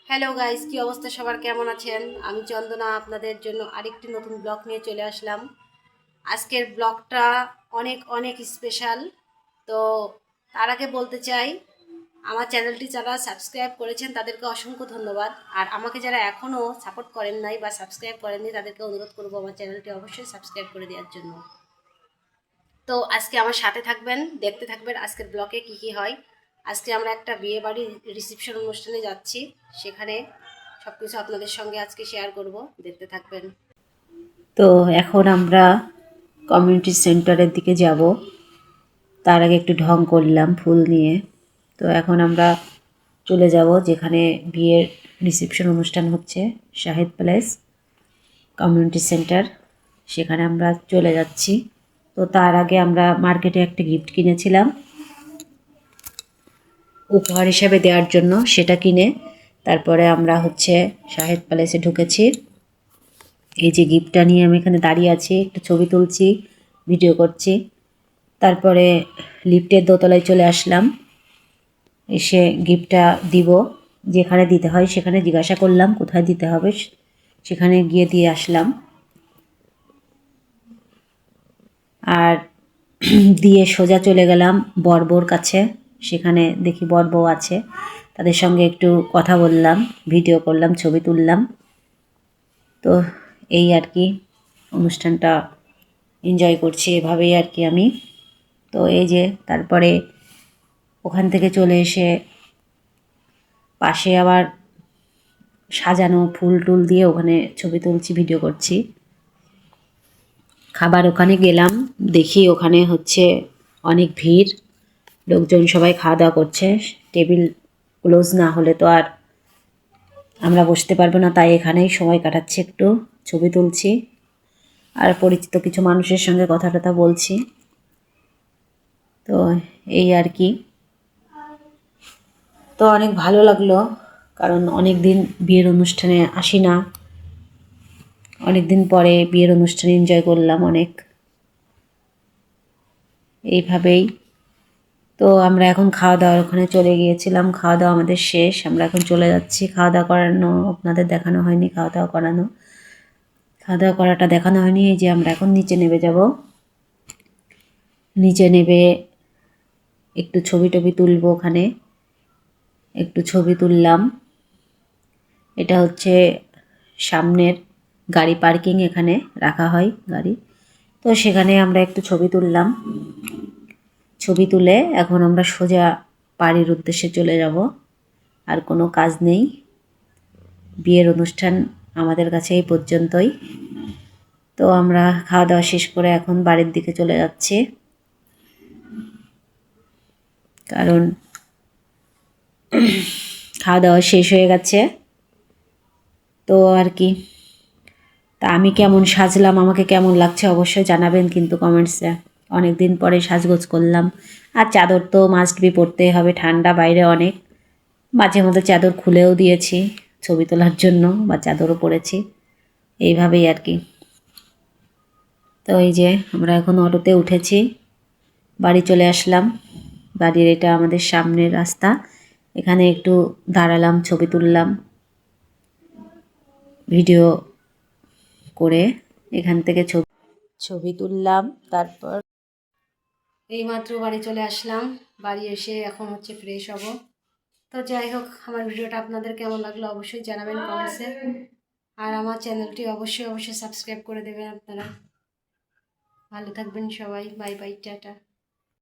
Hello guys, কি অবস্থা সবার, কেমন আছেন? আমি চন্দনা আপনাদের জন্য আরেকটি নতুন ব্লগ নিয়ে চলে আসলাম। আজকের ব্লগটা অনেক অনেক স্পেশাল। তো তার আগে বলতে চাই, আমার চ্যানেলটি যারা সাবস্ক্রাইব করেছেন তাদেরকে অসংখ্য ধন্যবাদ। আর আমাকে যারা এখনও সাপোর্ট করেন নাই বা সাবস্ক্রাইব করেননি তাদেরকে অনুরোধ করবো আমার চ্যানেলটি অবশ্যই সাবস্ক্রাইব করে দেওয়ার জন্য। তো আজকে আমার সাথে থাকবেন, দেখতে থাকবেন আজকের ব্লগে কি কি হয়। আজকে আমরা একটা বিয়ে বাড়ির রিসেপশন অনুষ্ঠানে যাচ্ছি, সেখানে সবকিছু আপনাদের সঙ্গে আজকে শেয়ার করব, দেখতে থাকবেন। তো এখন আমরা কমিউনিটি সেন্টারের দিকে যাব। তার আগে একটু ঢং করলাম ফুল নিয়ে। তো এখন আমরা চলে যাব যেখানে বিয়ের রিসেপশন অনুষ্ঠান হচ্ছে, শাহিদ প্যালেস কমিউনিটি সেন্টার, সেখানে আমরা চলে যাচ্ছি। তো তার আগে আমরা মার্কেটে একটা গিফট কিনেছিলাম উপহার হিসেবে দেওয়ার জন্য, সেটা কিনে তারপরে আমরা শাহিদ প্যালেসে ঢুকেছি। এই যে গিফটটা নিয়ে আমি এখানে দাঁড়িয়ে আছি, একটু ছবি তুলছি, ভিডিও করছি। তারপরে লিফটের দোতলায় চলে আসলাম, এসে গিফটটা দিব। যেখানে দিতে হয় সেখানে জিজ্ঞাসা করলাম কোথায় দিতে হবে, সেখানে গিয়ে দিয়ে আসলাম। আর দিয়ে সোজা চলে গেলাম বর কাছে। সেখানে দেখি বর বউ আছে, তাদের সঙ্গে একটু কথা বললাম, ভিডিও করলাম, ছবি তুললাম। তো এই আর কি, অনুষ্ঠানটা এনজয় করছি এভাবেই আর কি আমি। তো এই যে তারপরে ওখান থেকে চলে এসে পাশে আবার সাজানো ফুল টুল দিয়ে ওখানে ছবি তুলছি, ভিডিও করছি। খাবার ওখানে গেলাম, দেখি ওখানে অনেক ভিড়, লোকজন সবাই খাওয়া দাওয়া করছে। টেবিল ক্লোজ না হলে তো আর আমরা বসতে পারবো না, তাই এখানেই সময় কাটাচ্ছি, একটু ছবি তুলছি আর পরিচিত কিছু মানুষের সঙ্গে কথা টথা বলছি। তো এই আর কি। তো অনেক ভালো লাগলো, কারণ অনেক দিন বিয়ের অনুষ্ঠানে আসি না, অনেক দিন পরে বিয়ের অনুষ্ঠানে এনজয় করলাম অনেক, এইভাবেই। তো আমরা এখন খাওয়া দাওয়ার ওখানে চলে গিয়েছিলাম, খাওয়া দাওয়া আমাদের শেষ, আমরা এখন চলে যাচ্ছি। খাওয়া দাওয়া করানো আপনাদের দেখানো হয়নি, খাওয়া দাওয়া করাটা দেখানো হয়নি। এই যে আমরা এখন নিচে নেমে যাব, নিচে নেমে একটু ছবি টবি তুলবো, ওখানে একটু ছবি তুললাম। এটা সামনের গাড়ি পার্কিং, এখানে রাখা হয় গাড়ি। তো সেখানে আমরা একটু ছবি তুললাম, ছবি তুলে এখন আমরা সোজা বাড়ির উদ্দেশ্যে চলে যাব। আর কোনো কাজ নেই, বিয়ের অনুষ্ঠান আমাদের কাছে এই পর্যন্তই। তো আমরা খাওয়া দাওয়া শেষ করে এখন বাড়ির দিকে চলে যাচ্ছি, কারণ খাওয়া দাওয়া শেষ হয়ে গেছে। তো আর কি, তা আমি কেমন সাজলাম, আমাকে কেমন লাগছে অবশ্যই জানাবেন কিন্তু কমেন্টসে। অনেক দিন পরে সাজগোজ করলাম। আর চাদর তো মাস্ট বি পরতেই হবে, ঠান্ডা বাইরে অনেক। মাঝে মধ্যে চাদর খুলেও দিয়েছি ছবি তোলার জন্য, বা চাদরও পরেছি, এইভাবেই আর কি। তো এই যে আমরা এখন অটোতে উঠেছি, বাড়ি চলে আসলাম। বাড়ির এটা আমাদের সামনের রাস্তা, এখানে একটু দাঁড়ালাম, ছবি তুললাম, ভিডিও করে এখান থেকে ছবি তুললাম। তারপর এইমাত্র বাড়ি চলে আসলাম, বাড়ি এসে এখন ফ্রেশ হব। তো যাই হোক, আমার ভিডিওটা আপনাদের কেমন লাগলো অবশ্যই জানাবেন কমেন্টসে। আর আমার চ্যানেলটি অবশ্যই সাবস্ক্রাইব করে দেবেন আপনারা। ভালো থাকবেন সবাই, বাই বাই, টাটা।